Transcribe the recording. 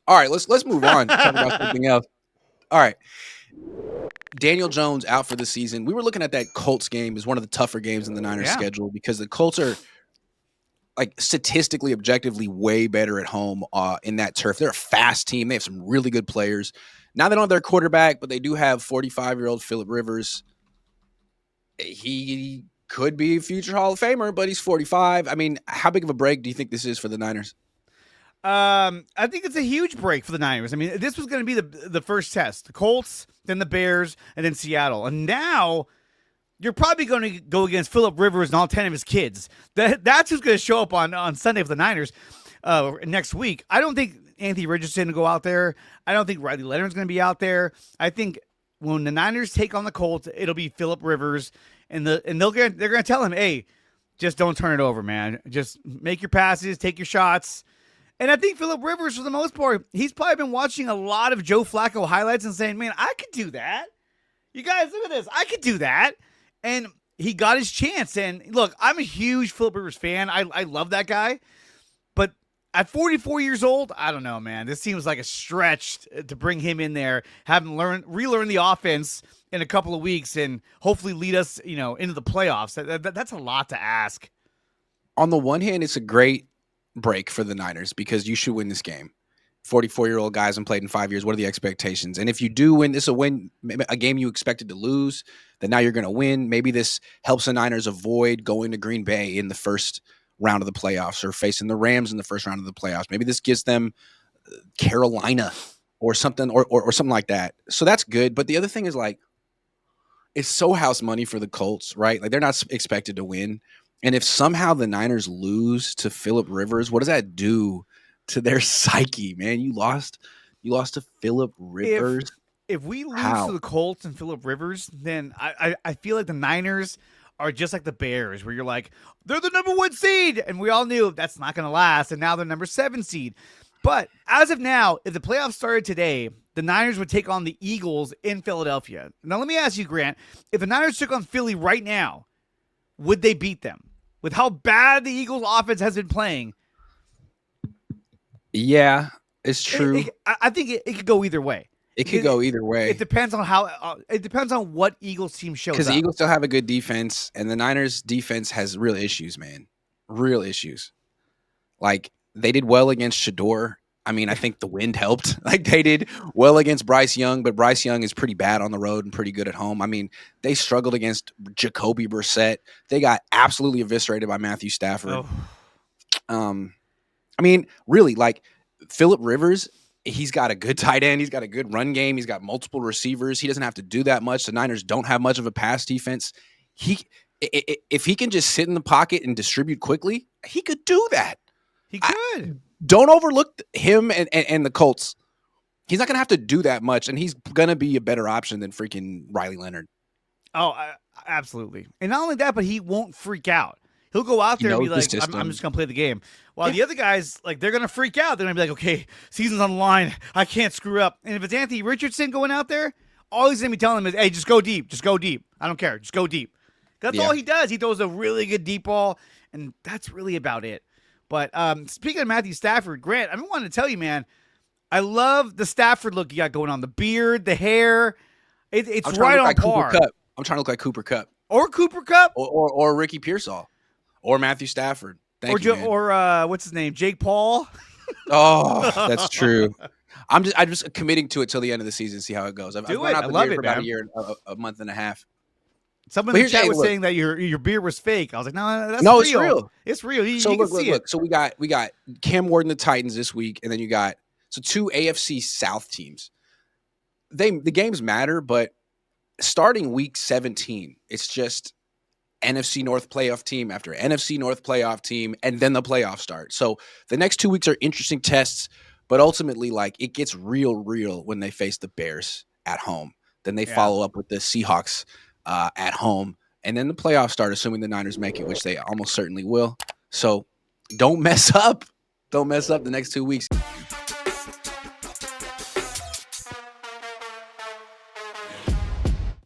All right, let's move on. Talk about something else. All right. Daniel Jones out for the season. We were looking at that Colts game as one of the tougher games in the Niners Yeah. schedule because the Colts are like statistically, objectively way better at home in that turf. They're a fast team. They have some really good players. Now they don't have their quarterback, but they do have 45-year-old Phillip Rivers. He could be a future Hall of Famer, but he's 45. I mean, how big of a break do you think this is for the Niners? I think it's a huge break for the Niners. I mean, this was going to be the first test: the Colts, then the Bears, and then Seattle. And now you're probably going to go against Phillip Rivers and all 10 of his kids. That's who's going to show up on Sunday for the Niners next week. I don't think Anthony Richardson will go out there. I don't think Riley Leonard's going to be out there. I think when the Niners take on the Colts, it'll be Phillip Rivers, and they're going to tell him, hey, just don't turn it over, man. Just make your passes, take your shots. And I think Phillip Rivers, for the most part, he's probably been watching a lot of Joe Flacco highlights and saying, man, I could do that. You guys, look at this. I could do that. And he got his chance. And look, I'm a huge Phillip Rivers fan. I love that guy. But at 44 years old, I don't know, man. This seems like a stretch to bring him in there, have him relearn the offense in a couple of weeks, and hopefully lead us, into the playoffs. That's a lot to ask. On the one hand, it's a great break for the Niners because you should win this game. 44-year-old guys haven't played in 5 years. What are the expectations? And if you do win, this is a game you expected to lose, then now you're going to win. Maybe this helps the Niners avoid going to Green Bay in the first round of the playoffs or facing the Rams in the first round of the playoffs. Maybe this gives them Carolina or something or something like that. So that's good. But the other thing is, like, it's so house money for the Colts, right? Like, they're not expected to win. And if somehow the Niners lose to Phillip Rivers, what does that do to their psyche, man? You lost to Phillip Rivers. If we lose How? to the Colts and Phillip Rivers, then I feel like the Niners are just like the Bears, where you're like, they're the number 1 seed, and we all knew that's not going to last, and now they're number 7 seed. But as of now, if the playoffs started today, the Niners would take on the Eagles in Philadelphia. Now, let me ask you, Grant, if the Niners took on Philly right now, would they beat them? With how bad the Eagles offense has been playing. Yeah, it's true. I think it could go either way. It could go either way. It depends on how. It depends on what Eagles team shows up. Because the Eagles still have a good defense, and the Niners' defense has real issues, man. Real issues. Like, they did well against Shador. I mean, I think the wind helped. Like, they did well against Bryce Young, but Bryce Young is pretty bad on the road and pretty good at home. I mean, they struggled against Jacoby Brissett. They got absolutely eviscerated by Matthew Stafford. Oh. I mean, really, like, Phillip Rivers, he's got a good tight end. He's got a good run game. He's got multiple receivers. He doesn't have to do that much. The Niners don't have much of a pass defense. If he can just sit in the pocket and distribute quickly, he could do that. He could. Don't overlook him and the Colts. He's not going to have to do that much, and he's going to be a better option than freaking Riley Leonard. Oh, absolutely. And not only that, but he won't freak out. He'll go out there and be like, I'm just going to play the game. While the other guys, like, they're going to freak out. They're going to be like, okay, season's on the line. I can't screw up. And if it's Anthony Richardson going out there, all he's going to be telling them is, hey, just go deep. Just go deep. I don't care. Just go deep. That's all he does. He throws a really good deep ball, and that's really about it. But speaking of Matthew Stafford, Grant, I've been wanting to tell you, man, I love the Stafford look you got going on. The beard, the hair. It's right on par. I'm trying to look like Cooper Kupp. Or Cooper Kupp. Or Ricky Pearsall. Or Matthew Stafford. Thank you, man. Or what's his name? Jake Paul? Oh, that's true. I'm just committing to it till the end of the season, see how it goes. I've been out the beard for about a year, a month and a half. Someone in the chat was saying that your beard was fake. I was like, no, that's real. It's real. It's real. You can see it. So we got Cam Ward and the Titans this week, and then you got two AFC South teams. The games matter, but starting week 17, it's just NFC North playoff team after NFC North playoff team, and then the playoffs start. So the next 2 weeks are interesting tests, but ultimately, like, it gets real when they face the Bears at home. Then they follow up with the Seahawks at home, and then the playoffs start, assuming the Niners make it, which they almost certainly will. So don't mess up. Don't mess up the next 2 weeks.